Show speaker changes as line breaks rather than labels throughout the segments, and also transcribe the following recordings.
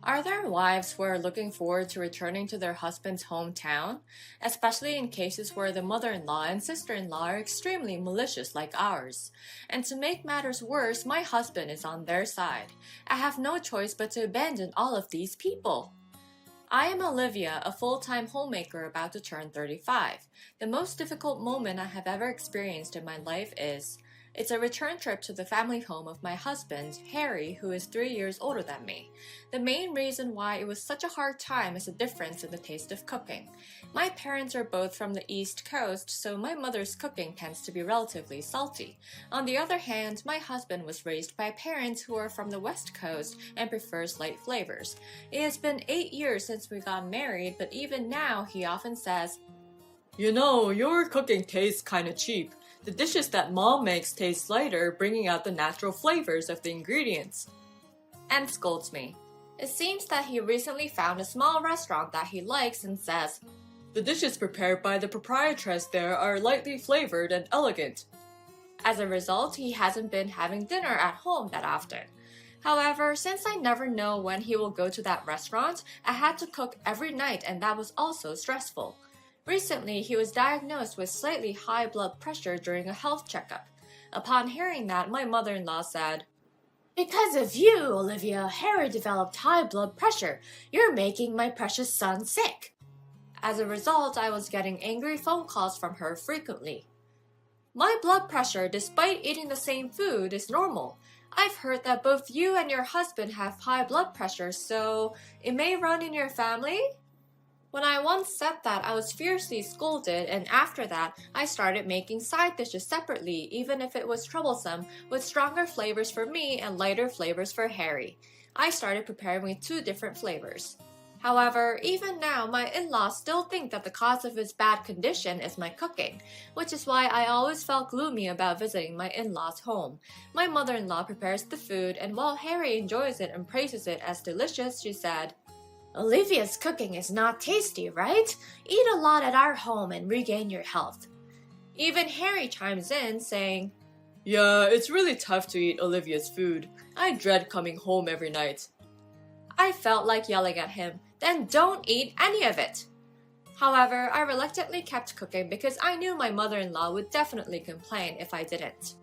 Are there wives who are looking forward to returning to their husband's hometown, especially in cases where the mother-in-law and sister-in-law are extremely malicious like ours? And to make matters worse, my husband is on their side. I have no choice but to abandon all of these people. I am Olivia, a full-time homemaker about to turn 35. The most difficult moment I have ever experienced in my life is it's a return trip to the family home of my husband, Harry, who is 3 years older than me. The main reason why it was such a hard time is a difference in the taste of cooking. My parents are both from the East Coast, so my mother's cooking tends to be relatively salty. On the other hand, my husband was raised by parents who are from the West Coast and prefers light flavors. It has been 8 years since we got married, but even now he often says, "You know, your cooking tastes kinda cheap. The dishes that mom makes taste lighter, bringing out the natural flavors of the ingredients," and scolds me. It seems that he recently found a small restaurant that he likes and says, "The dishes prepared by the proprietress there are lightly flavored and elegant." As a result, he hasn't been having dinner at home that often. However, since I never know when he will go to that restaurant, I had to cook every night and that was also stressful. Recently, he was diagnosed with slightly high blood pressure during a health checkup. Upon hearing that, my mother-in-law said, "Because of you, Olivia, Harry developed high blood pressure. You're making my precious son sick." As a result, I was getting angry phone calls from her frequently. My blood pressure, despite eating the same food, is normal. I've heard that both you and your husband have high blood pressure, so it may run in your family? When I once said that, I was fiercely scolded, and after that, I started making side dishes separately, even if it was troublesome, with stronger flavors for me and lighter flavors for Harry. I started preparing with 2 different flavors. However, even now, my in-laws still think that the cause of his bad condition is my cooking, which is why I always felt gloomy about visiting my in-laws' home. My mother-in-law prepares the food, and while Harry enjoys it and praises it as delicious, she said, "Olivia's cooking is not tasty, right? Eat a lot at our home and regain your health." Even Harry chimes in, saying, "Yeah, it's really tough to eat Olivia's food. I dread coming home every night." I felt like yelling at him, "Then don't eat any of it." However, I reluctantly kept cooking because I knew my mother-in-law would definitely complain if I didn't.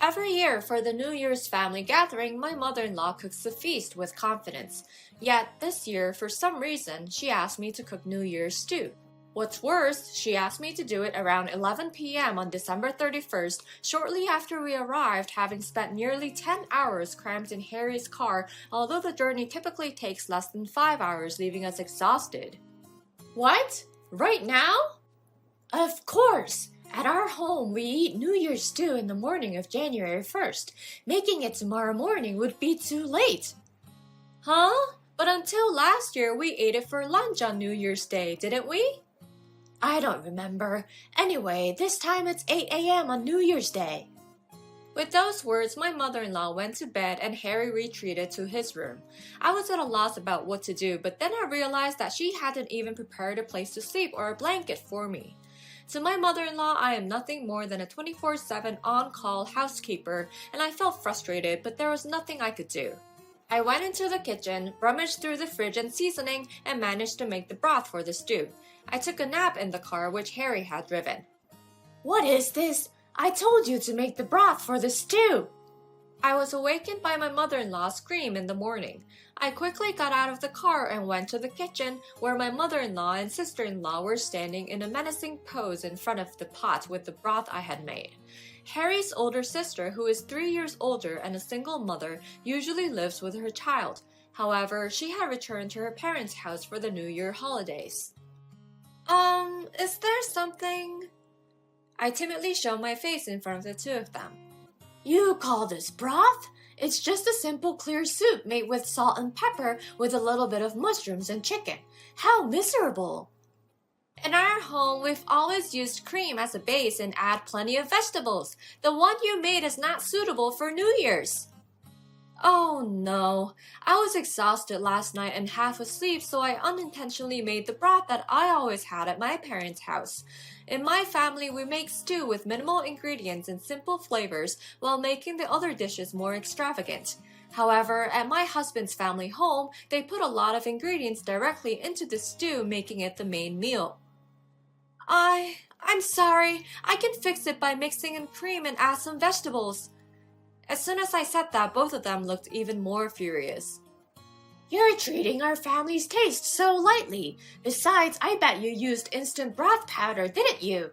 Every year for the New Year's family gathering, my mother-in-law cooks a feast with confidence. Yet this year, for some reason, she asked me to cook New Year's stew. What's worse, she asked me to do it around 11 p.m. on December 31st, shortly after we arrived, having spent nearly 10 hours crammed in Harry's car, although the journey typically takes less than 5 hours, leaving us exhausted. What? Right now? Of course! At our home, we eat New Year's stew in the morning of January 1st. Making it tomorrow morning would be too late. Huh? But until last year, we ate it for lunch on New Year's Day, didn't we? I don't remember. Anyway, this time it's 8 a.m. on New Year's Day. With those words, my mother-in-law went to bed and Harry retreated to his room. I was at a loss about what to do, but then I realized that she hadn't even prepared a place to sleep or a blanket for me. To my mother-in-law, I am nothing more than a 24/7 on-call housekeeper, and I felt frustrated, but there was nothing I could do. I went into the kitchen, rummaged through the fridge and seasoning, and managed to make the broth for the stew. I took a nap in the car which Harry had driven. What is this? I told you to make the broth for the stew! I was awakened by my mother-in-law's scream in the morning. I quickly got out of the car and went to the kitchen, where my mother-in-law and sister-in-law were standing in a menacing pose in front of the pot with the broth I had made. Harry's older sister, who is 3 years older and a single mother, usually lives with her child. However, she had returned to her parents' house for the New Year holidays. Is there something? I timidly showed my face in front of the 2 of them. You call this broth? It's just a simple clear soup made with salt and pepper with a little bit of mushrooms and chicken. How miserable! In our home, we've always used cream as a base and add plenty of vegetables. The one you made is not suitable for New Year's. Oh no, I was exhausted last night and half asleep, so I unintentionally made the broth that I always had at my parents' house. In my family, we make stew with minimal ingredients and simple flavors while making the other dishes more extravagant. However, at my husband's family home, they put a lot of ingredients directly into the stew, making it the main meal. I'm sorry. I can fix it by mixing in cream and add some vegetables. As soon as I said that, both of them looked even more furious. You're treating our family's taste so lightly. Besides, I bet you used instant broth powder, didn't you?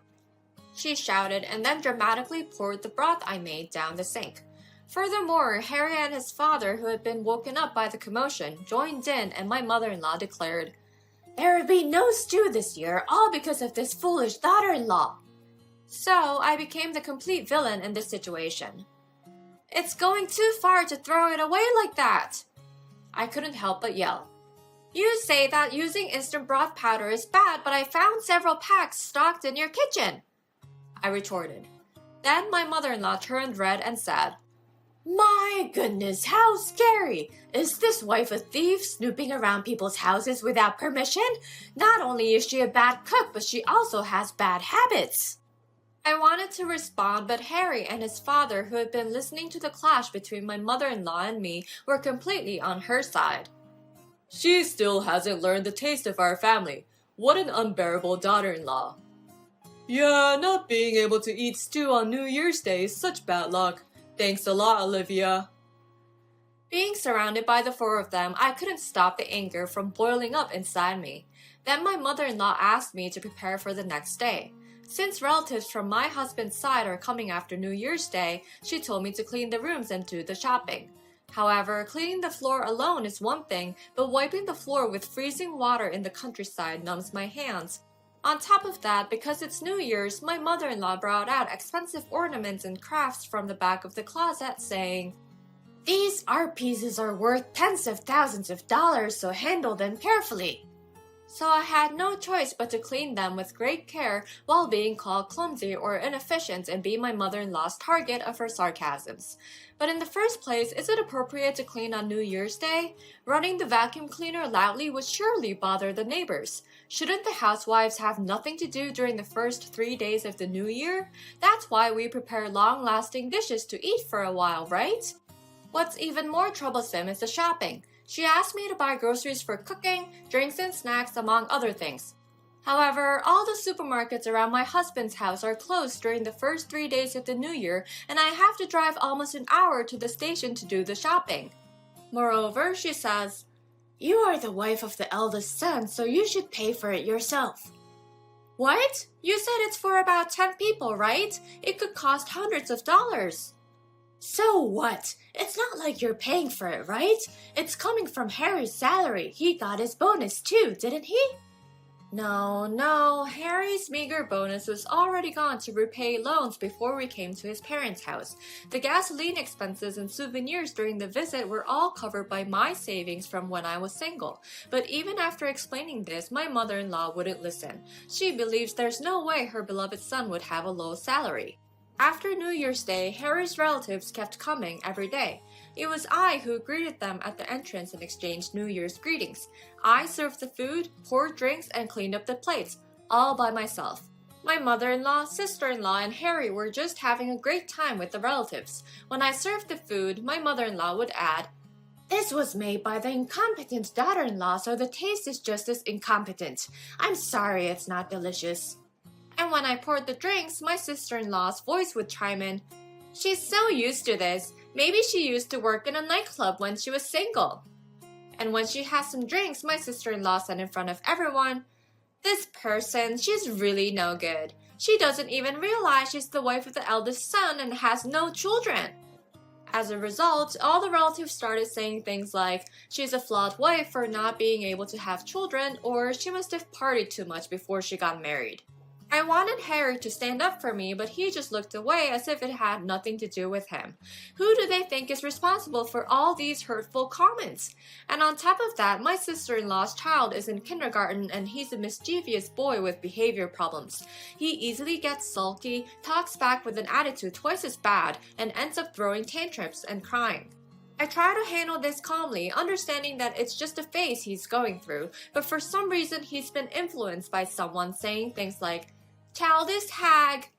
She shouted and then dramatically poured the broth I made down the sink. Furthermore, Harry and his father, who had been woken up by the commotion, joined in, and my mother-in-law declared, There will be no stew this year, all because of this foolish daughter-in-law. So I became the complete villain in this situation. It's going too far to throw it away like that. I couldn't help but yell. You say that using instant broth powder is bad, but I found several packs stocked in your kitchen, I retorted. Then my mother-in-law turned red and said, My goodness, how scary! Is this wife a thief snooping around people's houses without permission? Not only is she a bad cook, but she also has bad habits. I wanted to respond, but Harry and his father, who had been listening to the clash between my mother-in-law and me, were completely on her side. She still hasn't learned the taste of our family. What an unbearable daughter-in-law. Yeah, not being able to eat stew on New Year's Day is such bad luck. Thanks a lot, Olivia. Being surrounded by the four of them, I couldn't stop the anger from boiling up inside me. Then my mother-in-law asked me to prepare for the next day. Since relatives from my husband's side are coming after New Year's Day, she told me to clean the rooms and do the shopping. However, cleaning the floor alone is one thing, but wiping the floor with freezing water in the countryside numbs my hands. On top of that, because it's New Year's, my mother-in-law brought out expensive ornaments and crafts from the back of the closet, saying, These art pieces are worth tens of thousands of dollars, so handle them carefully. So I had no choice but to clean them with great care while being called clumsy or inefficient and be my mother-in-law's target of her sarcasms. But in the first place, is it appropriate to clean on New Year's Day? Running the vacuum cleaner loudly would surely bother the neighbors. Shouldn't the housewives have nothing to do during the first 3 days of the new year? That's why we prepare long-lasting dishes to eat for a while, right? What's even more troublesome is the shopping. She asked me to buy groceries for cooking, drinks and snacks, among other things. However, all the supermarkets around my husband's house are closed during the first 3 days of the new year, and I have to drive almost an hour to the station to do the shopping. Moreover, she says, You are the wife of the eldest son, so you should pay for it yourself. What? You said it's for about 10 people, right? It could cost hundreds of dollars. So what? It's not like you're paying for it, right? It's coming from Harry's salary. He got his bonus too, didn't he? No. Harry's meager bonus was already gone to repay loans before we came to his parents' house. The gasoline expenses and souvenirs during the visit were all covered by my savings from when I was single. But even after explaining this, my mother-in-law wouldn't listen. She believes there's no way her beloved son would have a low salary. After New Year's Day, Harry's relatives kept coming every day. It was I who greeted them at the entrance and exchanged New Year's greetings. I served the food, poured drinks, and cleaned up the plates, all by myself. My mother-in-law, sister-in-law, and Harry were just having a great time with the relatives. When I served the food, my mother-in-law would add, This was made by the incompetent daughter-in-law, so the taste is just as incompetent. I'm sorry it's not delicious. And when I poured the drinks, my sister-in-law's voice would chime in, She's so used to this. Maybe she used to work in a nightclub when she was single. And when she had some drinks, my sister-in-law said in front of everyone, This person, she's really no good. She doesn't even realize she's the wife of the eldest son and has no children. As a result, all the relatives started saying things like, She's a flawed wife for not being able to have children, or she must have partied too much before she got married. I wanted Harry to stand up for me, but he just looked away as if it had nothing to do with him. Who do they think is responsible for all these hurtful comments? And on top of that, my sister-in-law's child is in kindergarten and he's a mischievous boy with behavior problems. He easily gets sulky, talks back with an attitude twice as bad, and ends up throwing tantrums and crying. I try to handle this calmly, understanding that it's just a phase he's going through, but for some reason he's been influenced by someone saying things like, Childish hag,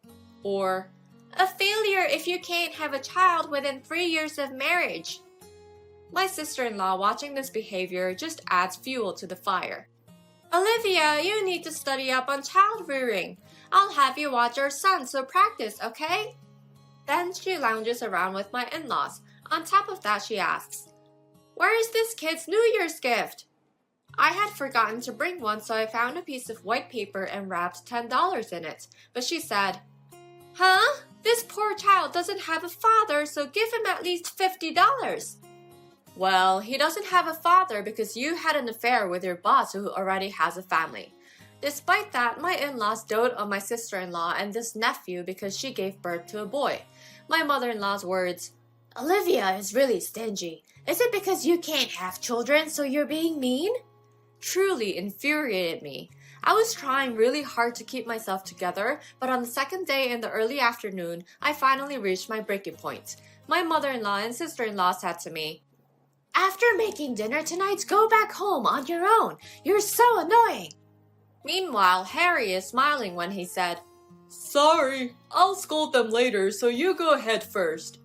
or a failure if you can't have a child within 3 years of marriage. My sister-in-law watching this behavior just adds fuel to the fire. Olivia, you need to study up on child rearing. I'll have you watch your son, so practice, okay? Then she lounges around with my in-laws. On top of that, she asks, "Where is this kid's New Year's gift?" I had forgotten to bring one, so I found a piece of white paper and wrapped $10 in it. But she said, "Huh? This poor child doesn't have a father, so give him at least $50. Well, he doesn't have a father because you had an affair with your boss who already has a family. Despite that, my in-laws dote on my sister-in-law and this nephew because she gave birth to a boy. My mother-in-law's words, "Olivia is really stingy. Is it because you can't have children, so you're being mean?" truly infuriated me. I was trying really hard to keep myself together, but on the second day in the early afternoon, I finally reached my breaking point. My mother-in-law and sister-in-law said to me, "After making dinner tonight, go back home on your own. You're so annoying." Meanwhile, Harry is smiling when he said, "Sorry, I'll scold them later, so you go ahead first,"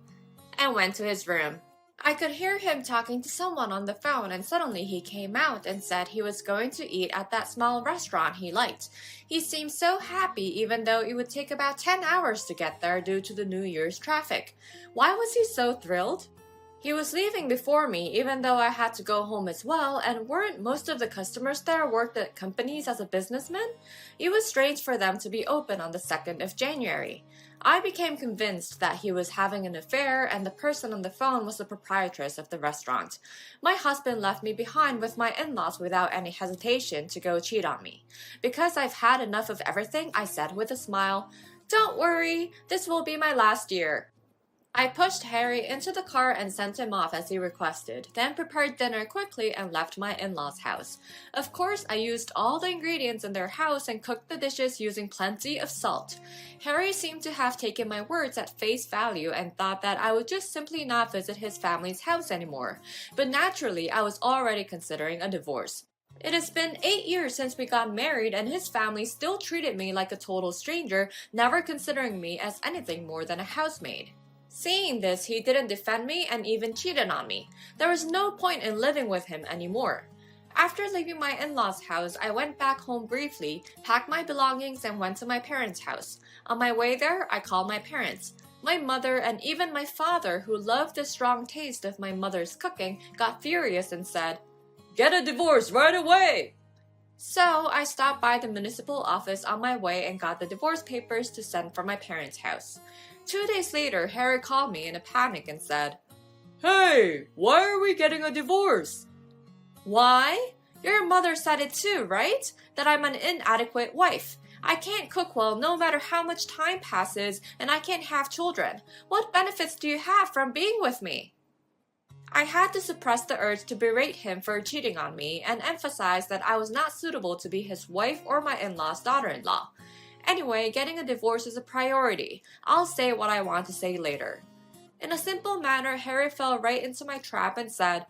and went to his room. I could hear him talking to someone on the phone, and suddenly he came out and said he was going to eat at that small restaurant he liked. He seemed so happy even though it would take about 10 hours to get there due to the New Year's traffic. Why was he so thrilled? He was leaving before me even though I had to go home as well, and weren't most of the customers there worked at companies as a businessman? It was strange for them to be open on the 2nd of January. I became convinced that he was having an affair and the person on the phone was the proprietress of the restaurant. My husband left me behind with my in-laws without any hesitation to go cheat on me. Because I've had enough of everything, I said with a smile, "Don't worry, this will be my last year." I pushed Harry into the car and sent him off as he requested, then prepared dinner quickly and left my in-laws' house. Of course, I used all the ingredients in their house and cooked the dishes using plenty of salt. Harry seemed to have taken my words at face value and thought that I would just simply not visit his family's house anymore. But naturally, I was already considering a divorce. It has been 8 years since we got married and his family still treated me like a total stranger, never considering me as anything more than a housemaid. Seeing this, he didn't defend me and even cheated on me. There was no point in living with him anymore. After leaving my in-laws' house, I went back home briefly, packed my belongings, and went to my parents' house. On my way there, I called my parents. My mother and even my father, who loved the strong taste of my mother's cooking, got furious and said, "Get a divorce right away!" So I stopped by the municipal office on my way and got the divorce papers to send from my parents' house. 2 days later, Harry called me in a panic and said, "Hey, why are we getting a divorce?" "Why? Your mother said it too, right? That I'm an inadequate wife. I can't cook well no matter how much time passes, and I can't have children. What benefits do you have from being with me?" I had to suppress the urge to berate him for cheating on me and emphasize that I was not suitable to be his wife or my in-law's daughter-in-law. Anyway, getting a divorce is a priority. I'll say what I want to say later. In a simple manner, Harry fell right into my trap and said,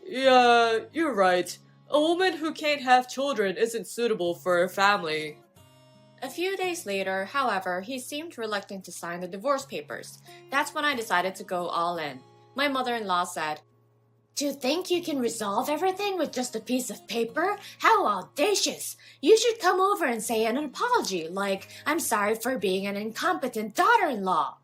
"Yeah, you're right. A woman who can't have children isn't suitable for a family." A few days later, however, he seemed reluctant to sign the divorce papers. That's when I decided to go all in. My mother-in-law said, "Do you think you can resolve everything with just a piece of paper? How audacious! You should come over and say an apology, like, 'I'm sorry for being an incompetent daughter-in-law.'"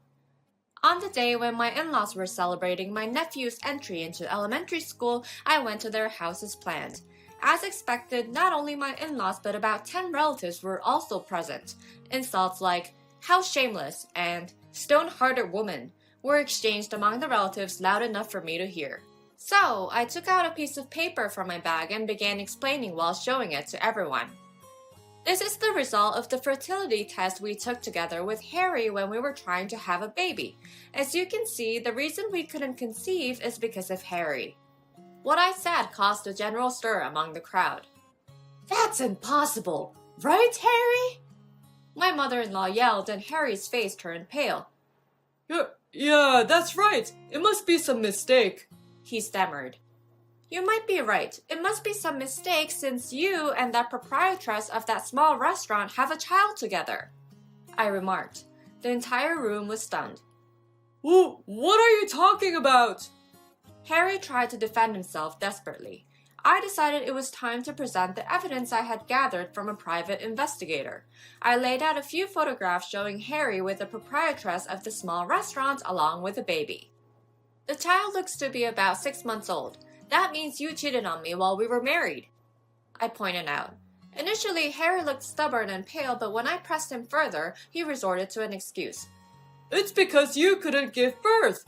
On the day when my in-laws were celebrating my nephew's entry into elementary school, I went to their house as planned. As expected, not only my in-laws but about 10 relatives were also present. Insults like, "How shameless," and "Stone-hearted woman," were exchanged among the relatives loud enough for me to hear. So, I took out a piece of paper from my bag and began explaining while showing it to everyone. This is the result of the fertility test we took together with Harry when we were trying to have a baby. As you can see, the reason we couldn't conceive is because of Harry. What I said caused a general stir among the crowd. "That's impossible, right, Harry?" My mother-in-law yelled and Harry's face turned pale. Yeah, that's right. It must be some mistake," he stammered. "You might be right. It must be some mistake since you and that proprietress of that small restaurant have a child together," I remarked. The entire room was stunned. What are you talking about?" Harry tried to defend himself desperately. I decided it was time to present the evidence I had gathered from a private investigator. I laid out a few photographs showing Harry with the proprietress of the small restaurant along with a baby. The child looks to be about 6 months old. That means you cheated on me while we were married, I pointed out. Initially, Harry looked stubborn and pale, but when I pressed him further, he resorted to an excuse. It's because you couldn't give birth.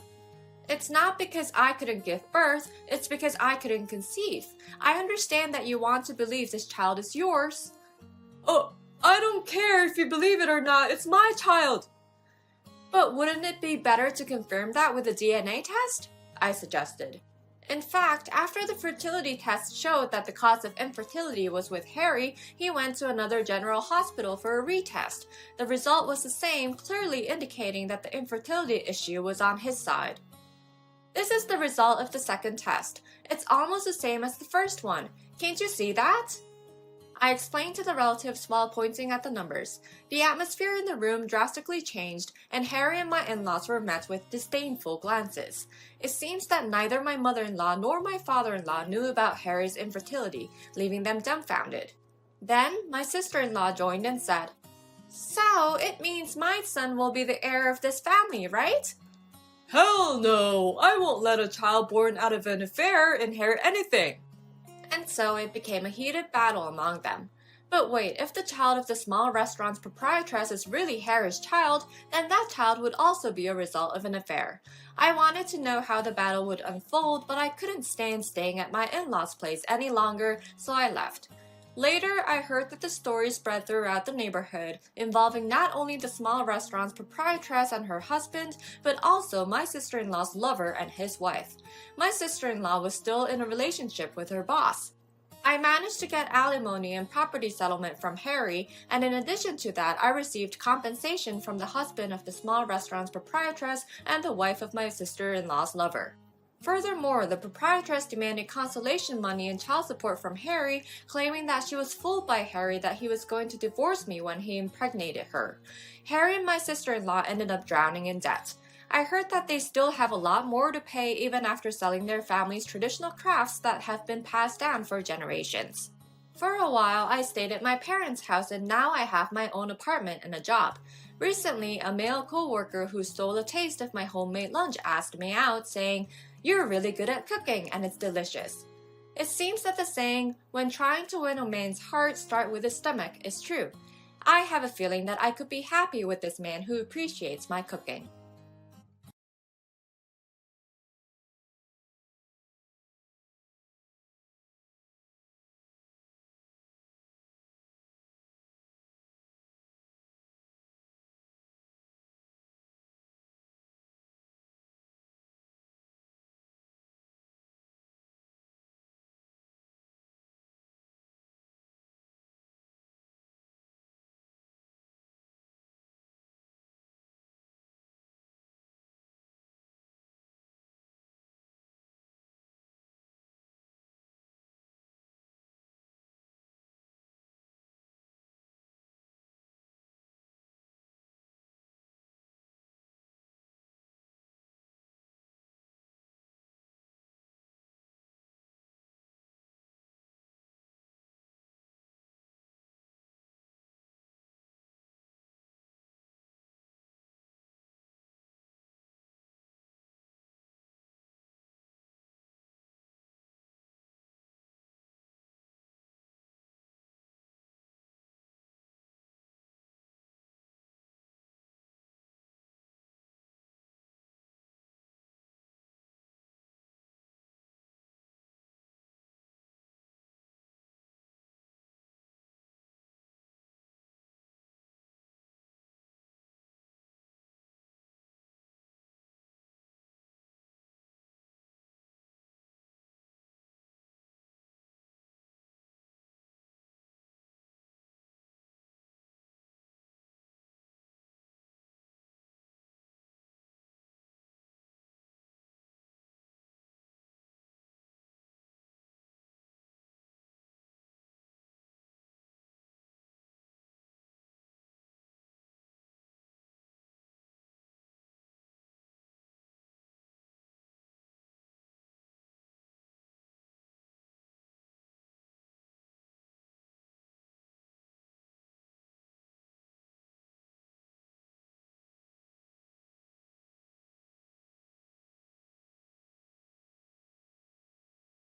It's not because I couldn't give birth, it's because I couldn't conceive. I understand that you want to believe this child is yours. Oh, I don't care if you believe it or not, it's my child. But wouldn't it be better to confirm that with a DNA test? I suggested. In fact, after the fertility test showed that the cause of infertility was with Harry, he went to another general hospital for a retest. The result was the same, clearly indicating that the infertility issue was on his side. This is the result of the second test. It's almost the same as the first one. Can't you see that? I explained to the relatives while pointing at the numbers. The atmosphere in the room drastically changed, and Harry and my in-laws were met with disdainful glances. It seems that neither my mother-in-law nor my father-in-law knew about Harry's infertility, leaving them dumbfounded. Then, my sister-in-law joined and said, So, it means my son will be the heir of this family, right? Hell no! I won't let a child born out of an affair inherit anything. And so it became a heated battle among them. But wait, if the child of the small restaurant's proprietress is really Harry's child, then that child would also be a result of an affair. I wanted to know how the battle would unfold, but I couldn't stand staying at my in-laws' place any longer, so I left. Later, I heard that the story spread throughout the neighborhood, involving not only the small restaurant's proprietress and her husband, but also my sister-in-law's lover and his wife. My sister-in-law was still in a relationship with her boss. I managed to get alimony and property settlement from Harry, and in addition to that, I received compensation from the husband of the small restaurant's proprietress and the wife of my sister-in-law's lover. Furthermore, the proprietress demanded consolation money and child support from Harry, claiming that she was fooled by Harry that he was going to divorce me when he impregnated her. Harry and my sister-in-law ended up drowning in debt. I heard that they still have a lot more to pay even after selling their family's traditional crafts that have been passed down for generations. For a while, I stayed at my parents' house and now I have my own apartment and a job. Recently, a male co-worker who stole a taste of my homemade lunch asked me out, saying, "You're really good at cooking and it's delicious." It seems that the saying, when trying to win a man's heart, start with his stomach, is true. I have a feeling that I could be happy with this man who appreciates my cooking.